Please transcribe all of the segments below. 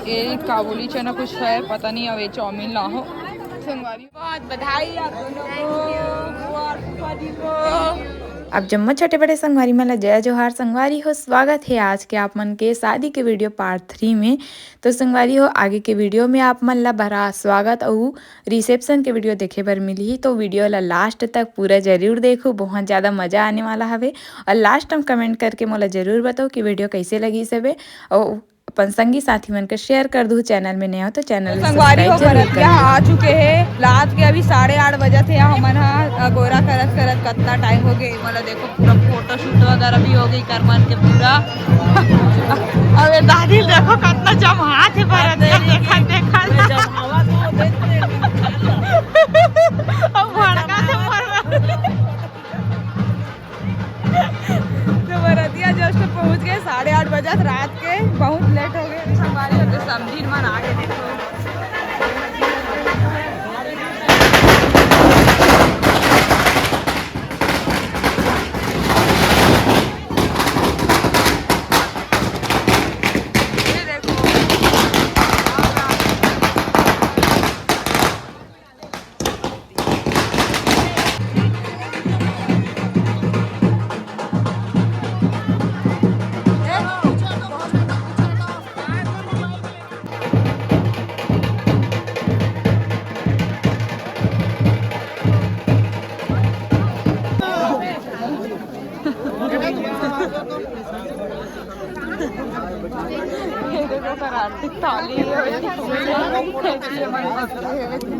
ये काबुली चना कुछ है, पता नहीं अब ये चाउमीन ला हो। संगवारी बहुत बधाई आप दोनों को। अब जम्मू छोटे बड़े संगवारी मला जय जोहार संगवारी हो। स्वागत है आज के आप मन के शादी के वीडियो पार्ट 3 में। तो संगवारी हो आगे के वीडियो में आप मन ला भरा स्वागत और रिसेप्शन के वीडियो देखे बर मिली, तो वीडियो ला लास्ट तक पूरा जरूर देखो, बहुत ज़्यादा मजा आने वाला हवे। और लास्ट में कमेंट करके मोला जरूर बताओ कि वीडियो कैसे लगी सबे, और अपन संगी साथी मन के शेयर कर दू। चैनल में नया हो तो चैनल संगवारी हो बरतिया आ चुके हैं। रात के अभी 8:30 बजे थे। हमन हा गोरा करत करत कितना टाइम हो गए। मतलब देखो पूरा फोटो शूट वगैरह भी हो गई कर मन के पूरा। अबे दादी देखो कितना जमात है बरतिया, देखा देखा अब भड़का से तो बरतिया जस्ट पहुंच गए 8:30 बजे रात के, बहुत लेट हो गए। संगवारी होते समझी मन आगे देखो।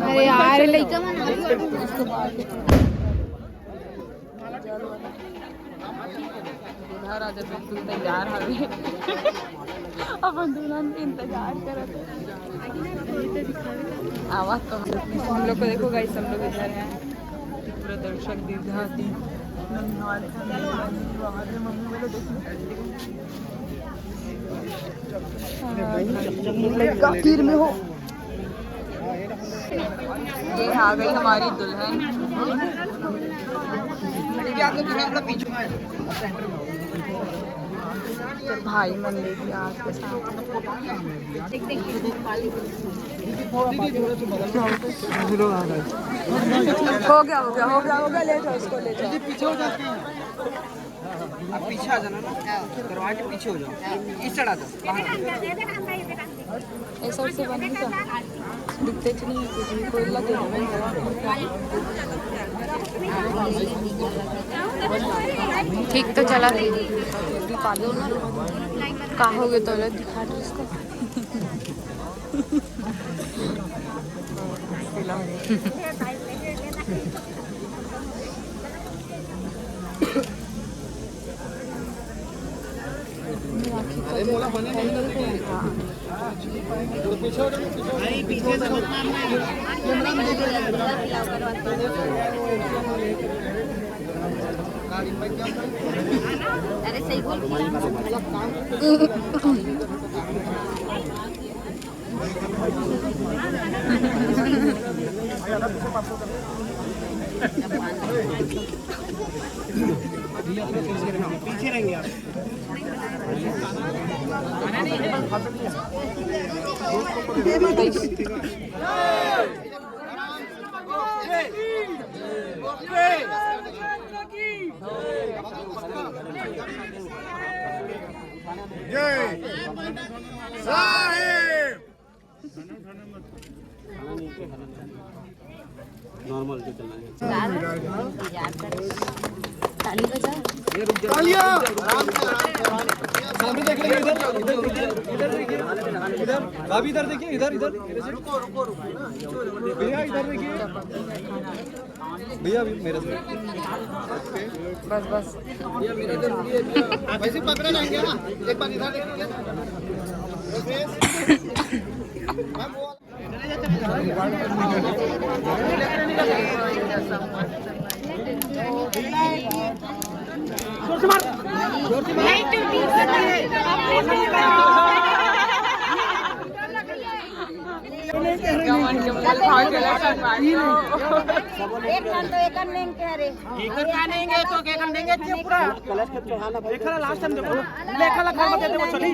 अरे यार लइका मन राजा बिल्कुल तैयार हवे। अपन दुल्हन के इंतजार करत आवाज तो हम लोग को देखो गाइस, हम लोग इधर हैं पूरा दर्शक दीर्घाती तीर में हो। ये आ गई हमारी दुल्हन। तो भाई मन लेगी आज के साथ। हो गया हो गया हो गया हो गया, ले जाओ उसको, ले जाओ। आप पीछे आ जाना ना, दरवाजे के पीछे हो जाओ, इस चढ़ा दो। ऐसा से बनी क्या दिखते कि नहीं कुछ कोई लगे ठीक तो चला का हो गए तो दिखा दो इसको। अरे सही बोल पीछे रहेंगे आप। नॉर्मल चलना है। ताली बजा। सामने देख लेंगे, इधर भाभी इधर देखिए, इधर इधर रुको रुको रुको भैया, इधर देखिए भैया, मेरे से बस बस वैसे पकड़े रहेंगे ना, एक बार इधर देखिए। एक टन तो एक लेंगे कह रहे एकर का देंगे तो के कर देंगे ये पूरा कलश के चढ़ाना देखला लास्ट टाइम देखो लेखला खा मत देखो चली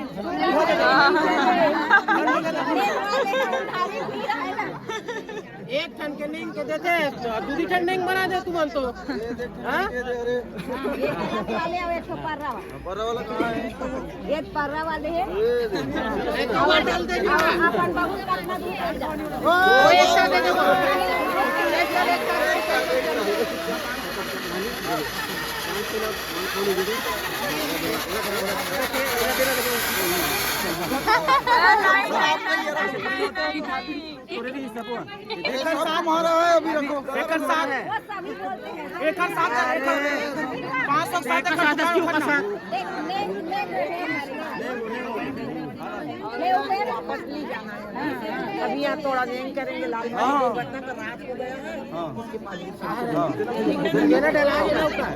एक टन के नहीं के देते दूसरी टन नहीं बना दे तुम तो हां वाले एक पर्रा वाला कहां है एक पर्रा वाले है एक डाल दे अपन बहुत काटना दूर ओ एक साथ दे दो एक साथ हमारा है अभी रखो एक साथ है एक साथ है 500 साथ 10 की ऊपर साथ वापस ली जाना है अभी यहाँ थोड़ा देंगे करेंगे लाल बर्तन तो रात को गया है उसके पास ये ना डला ये ना ऊपर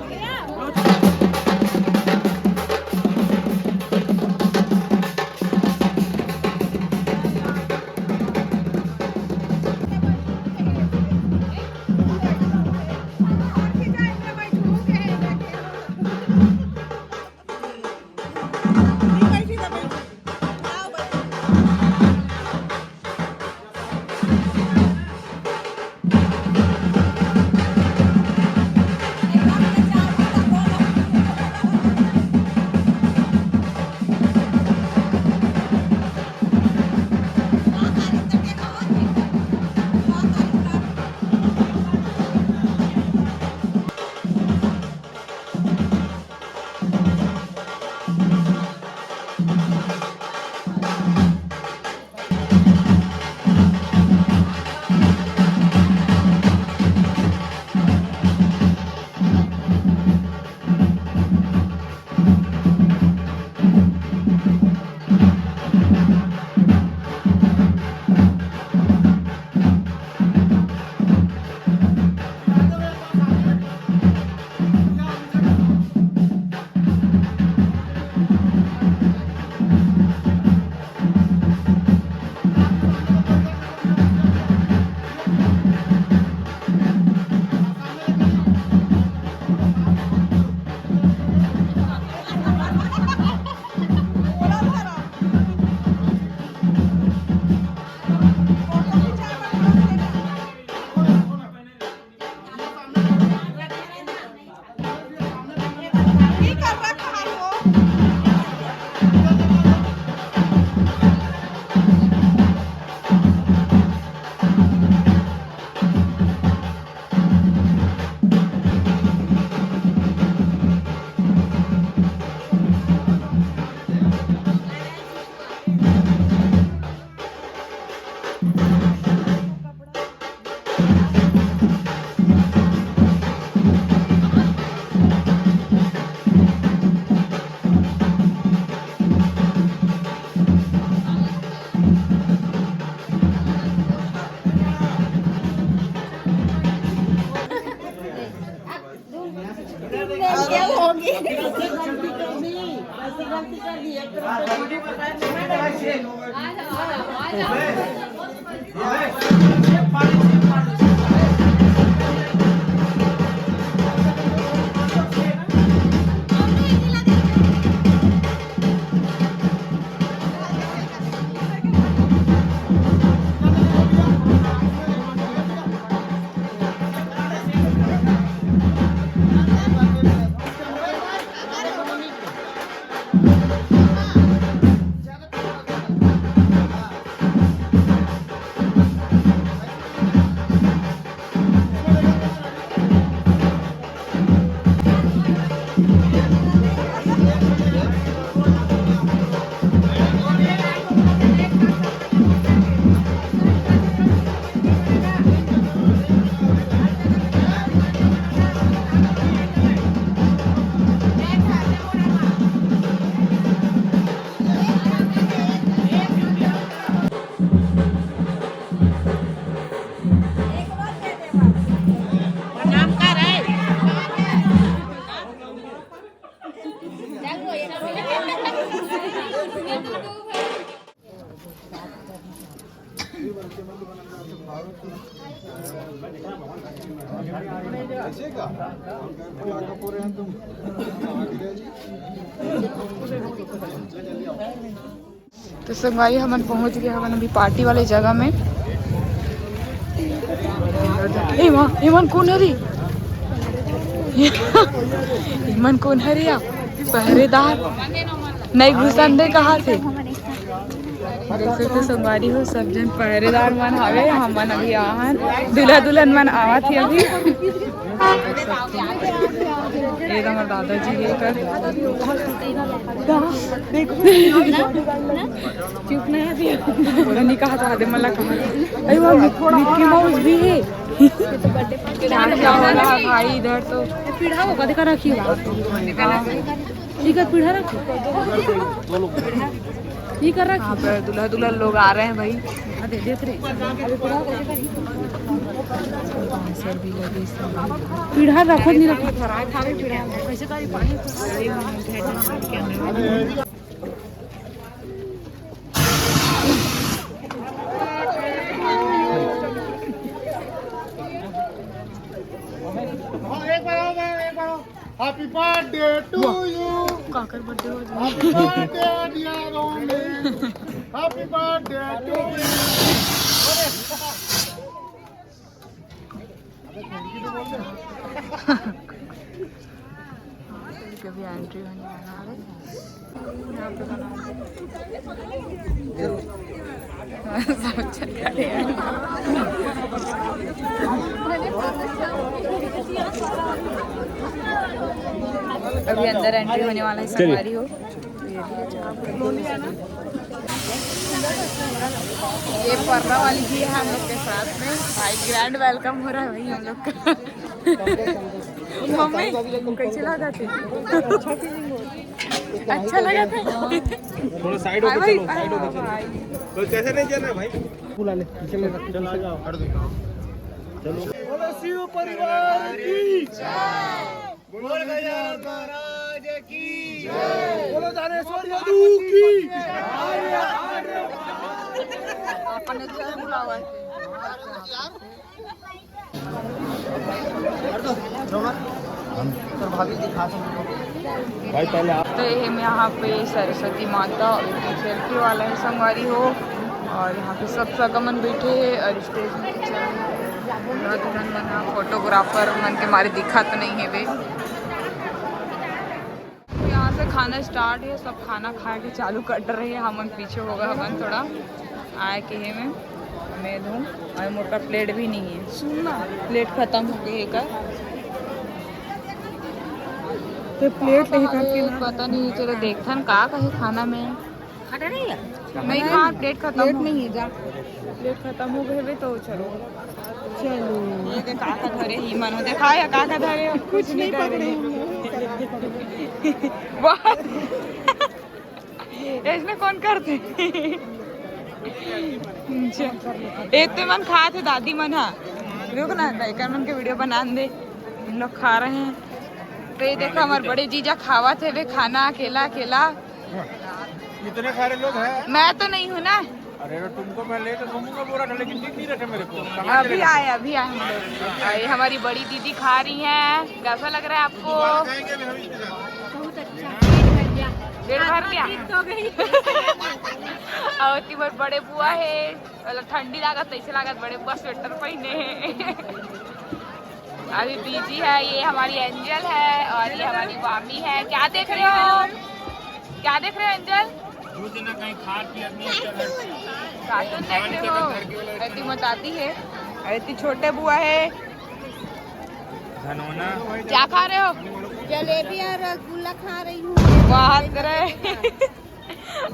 तो संगवारी हमन पहुंच गए हमन अभी पार्टी वाले जगह में। इमन कौन है री? इमन कौन है रिया? पहरेदार नहीं घुसन दे कहा से। देख सकते संगवारी हो सब जन पहरेदार मन हवे। हमन अभी आहन दूल्हा दुल्हन मन आवा थी अभी। ये हमारे दादाजी के कर चुप नहीं बोला नहीं कहा था मला कहा अरे वो मिक्की माउस भी है। क्या हो रहा भाई इधर तो पीढ़ा होगा देखा रखी ठीक है पीढ़ा रखी ठीक कर रखी। पर दूल्हा दुल्हन लोग आ रहे हैं भाई। देख रहे सर भी लगे पीढ़ा रखो नहीं रखो कैसे करी पानी हैप्पी बर्थडे टू यू। काकर बर्थडे हो happy birthday dear only. Happy birthday to you. कभी एंट्री होने वाला है यहाँ पे अभी अंदर एंट्री होने वाला है संगवारी हो। ये पर्रा वाली भी है हम लोग के साथ में। भाई ग्रैंड वेलकम हो रहा है भाई हम लोग का। मम्मी कैसे लगा थे? अच्छा लगा था। थोड़ा साइड होके चलो, साइड होके चलो। कोई कैसे नहीं जाना भाई? बुला ले, चल आ जाओ, हट दो। चलो। बोलो शिव परिवार की जय। बोलो गजानन महाराज की जय। बोलो दानेश्वर यादव की जय। आपने क्या बुलावा है? भाई पहले आप तो हम यहाँ पे सरस्वती माता और सेल्फी वाला है संगवारी हो। और यहाँ पे सब सगमन बैठे हैं और स्टेज में दुल्हन मन फोटोग्राफर मन के मारे दिखा तो नहीं है वे। यहाँ से खाना स्टार्ट है। सब खाना खा के चालू कर रहे हैं। हम पीछे होगा हम थोड़ा आए के में मैं दूँ और मोटा प्लेट भी नहीं है। सुनना प्लेट खत्म हो गई है का तो प्लेट नहीं पता नहीं चलो देखथन का कहे खाना में नहीं खा प्लेट खत्म नहीं है जा प्लेट खत्म हो गए तो चलो ये का धरे ही मन हो देखा या का धरे कुछ नहीं पकड़े इसमें कौन करते एक तो मन खाए थे दादी मन हा रुक ना मन के वीडियो बना दे हम लोग खा रहे हैं। तो ये देखो हमारे बड़े जीजा खावा थे वे खाना अकेला अकेला। इतने सारे लोग हैं। मैं तो नहीं हूँ ना। अरे तुमको मैं लेकर घूमूंगा पूरा लेकिन दिख नहीं रखे मेरे को। अभी आए हम लोग। ये हमारी बड़ी दीदी खा रही हैं। कैसा लग रहा है आपको? बहुत अच्छा। पेट भर गया। और तुम्हारे बड़े बुआ है मतलब ठंडी लागत ऐसे लागत बड़े बुआ स्वेटर पहने हैं। अभी बीजी है। ये हमारी एंजल है और ये हमारी मामी है। क्या देख रहे हो? क्या देख रहे हो एंजल? कार्टून देख रहे हो? ऐसी बताती है। ऐसी छोटे बुआ है। क्या खा रहे हो? जलेबी और रसगुल्ला खा रही हूँ। बात करे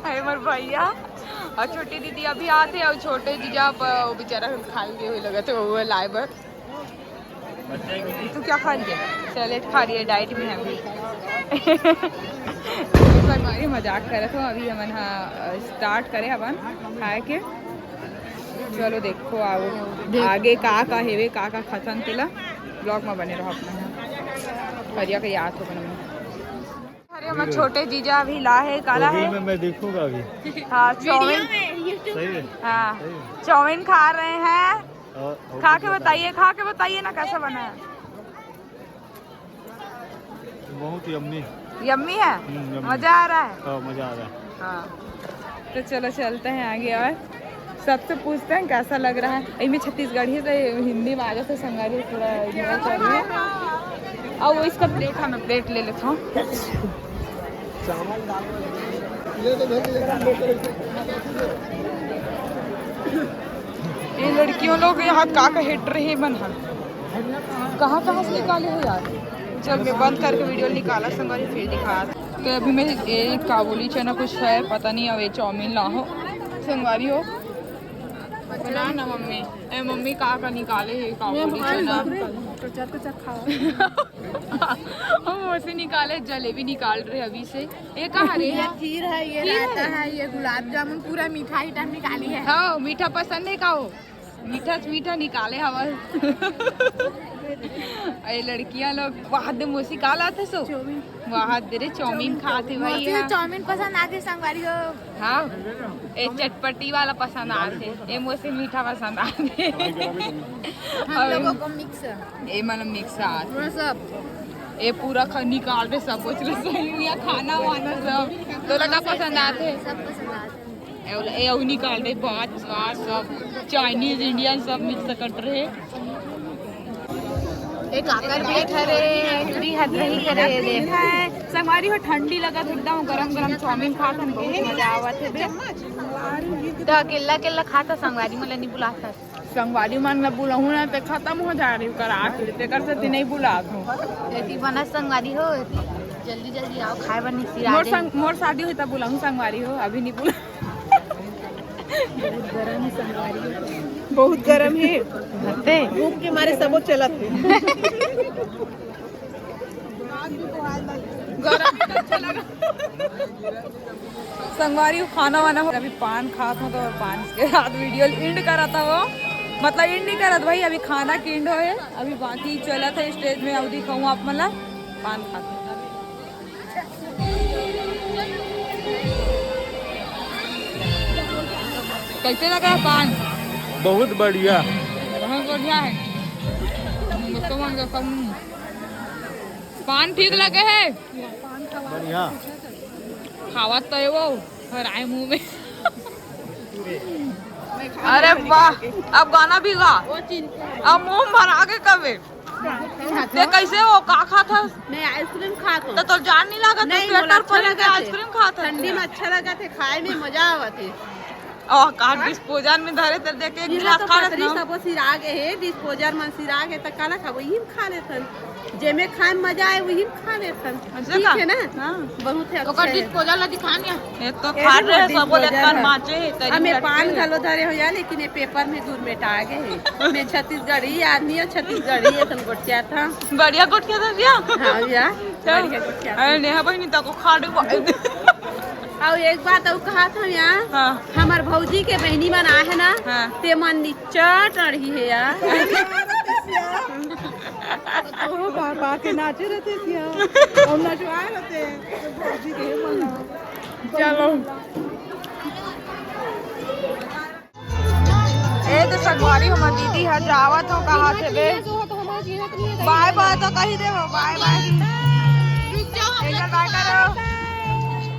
अरे मर भैया और छोटी दीदी अभी आते और छोटे जीजा वो बेचारा खाएंगे हुए लगे थे वो लाए बर। तू क्या खा रही है? सैलेड खा रही है डाइट में अभी। हमारी मजाक करे तो अभी हम स्टार्ट करे अपन खाए के। चलो देखो आओ आगे का हेवे का खत्म केला ब्लॉग में बने रहो अपना फरिया का याद हो बने। अरे हमारे छोटे जीजा अभी ला है काला है। मैं देखूंगा अभी। हाँ चाउमीन। हाँ चाउमीन खा रहे हैं। खा के बताइए ना कैसा बना है। बहुत यम्मी यम्मी है, मजा आ रहा है। मजा आ रहा है। हाँ तो चलो चलते हैं आगे और सबसे पूछते हैं कैसा लग रहा है। इनमें छत्तीसगढ़ी से हिंदी में आगे से संगारी थोड़ा कर रही है। और वो इसका प्लेट है, मैं प्लेट ले लेता हूँ। ये लड़कियों लोग यहाँ का हिट रहे बना कहाँ से निकाले हो यार। जब मैं बंद करके वीडियो निकाला संगारी फिर दिखाया। तो अभी मैं एक काबुली चना कुछ है पता नहीं, अब ये चाउमीन ला हो संगवारी हो बना ना मम्मी। ए मम्मी का निकाले है काबुली चना। हम वैसे निकाले, जलेबी निकाल रहे अभी से। ये कहाँ रे है? खीर है, ये रायता है, ये गुलाब जामुन, पूरा मीठा आइटम निकाली है। हाँ मीठा पसंद है का हो? मीठा निकाले हवा। अरे लड़कियां लोग वहाँ दे मोसी का लाते सो वहाँ दे रे चाउमीन खाते भाई। चाउमीन पसंद आते संगवारी हो। हाँ ये चटपटी वाला पसंद आते, ये मोसे मीठा पसंद आते। हम लोगों को मिक्स ये मतलब मिक्स आते सब। ये पूरा निकाल रहे सब कुछ खाना वाना सब। तो लगा पसंद आते सब पसंद आते। ये निकाल रहे बात स्वाद सब चाइनीज इंडियन सब मिक्स कर रहे। एक आकर बैठ रे पूरी हद रही करे देख है संगवारी हो ठंडी लगा था एकदम गरम चाउमीन खा था बहुत मजा आवत है बे। तो अकेला खाता संगवारी मला नहीं बुलाता। संगवारी मन ला बुलाऊं ना तो खत्म हो जा रही करा के कर से नहीं बुलात हूं। यदि बना संगवारी हो जल्दी आओ खाए बनी सिरा। मोर शादी हुई तब बुलाऊं संगवारी हो, अभी नहीं बुला। बहुत गरम है संगवारी, बहुत गरम है भूख के मारे सबो चलत है। संगवारी खाना वाना हो अभी पान खाता हूँ तो पान के साथ वीडियो एंड करा था वो मतलब एंड नहीं करा भाई। अभी खाना की एंड हो है, अभी बाकी चला था स्टेज में अब दिखाऊँ आप मतलब पान खाते। कैसे लगा है पान? बहुत बढ़िया, बहुत बढ़िया है। पान ठीक लगे है बढ़िया खावा तो है वो हराए मुंह में। अरे वाह अब गाना भी गा, अब मुंह भरा के कबे ते कैसे हो का खा था? मैं आइसक्रीम खाता तो जान नहीं लगा नहीं, स्वेटर अच्छा पहन के लगा आइसक्रीम खाता ठंडी में अच्छा लगा थे, खाए में मजा आवत है। और का डिस्पोजल में धरे तर देख के एक गिलास खा ले ना। सब सिरा के है डिस्पोजल में सिरा के त काला खा वही खा लेथन, जे में खाए में मजा आए वही खा लेथन। ठीक है ना? हां बहुत है। ओकर डिस्पोजल ला दिखानिया ये तो खा रहे सब बोले कान माचे है। हमें पान गलो धरे हो या लेकिन ये पेपर में दूर मेटा गए है। मैं छत्तीसगढ़ी आदमी है, छत्तीसगढ़ी है तन गोटिया था। बढ़िया गोटिया था भैया। हां भैया बढ़िया गोटिया। अरे नेहा बहनी तक खा दे। और एक बात और कहा था यहाँ हाँ। हमार भौजी के बहनी मन आए है ना हाँ। ते मन निचट रही है यार। के नाचे रहते और नचवाए रहते भौजी के मन। चलो ए तो संगवारी हमार दीदी है जावत हो कहा थे बे। बाय बाय तो कही दे बाय बाय। अंजल बाय करो।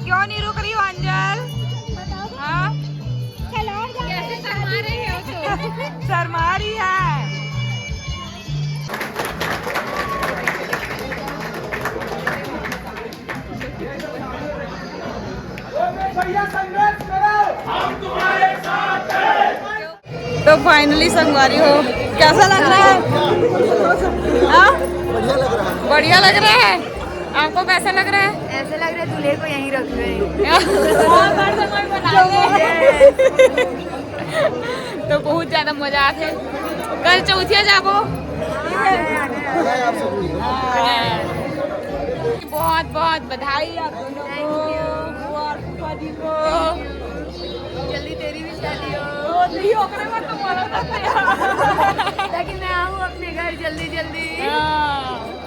क्यों नहीं रुक रही हो अंजल? हाँ कैसे शर्मा रही हो तो? शर्मा रही है। तो फाइनली संगवारी हो कैसा लग रहा है? बढ़िया लग रहा है। आपको कैसा लग रहा है? ऐसा लग रहा है दूल्हे को यहीं रख रहे तो बहुत ज्यादा मजा आते। कल चौथिया जाबो। बहुत बहुत बधाई आप दोनों को और फूफा जी को। जल्दी तेरी भी शादी हो। ताकि मैं आऊँ अपने घर जल्दी। हाँ।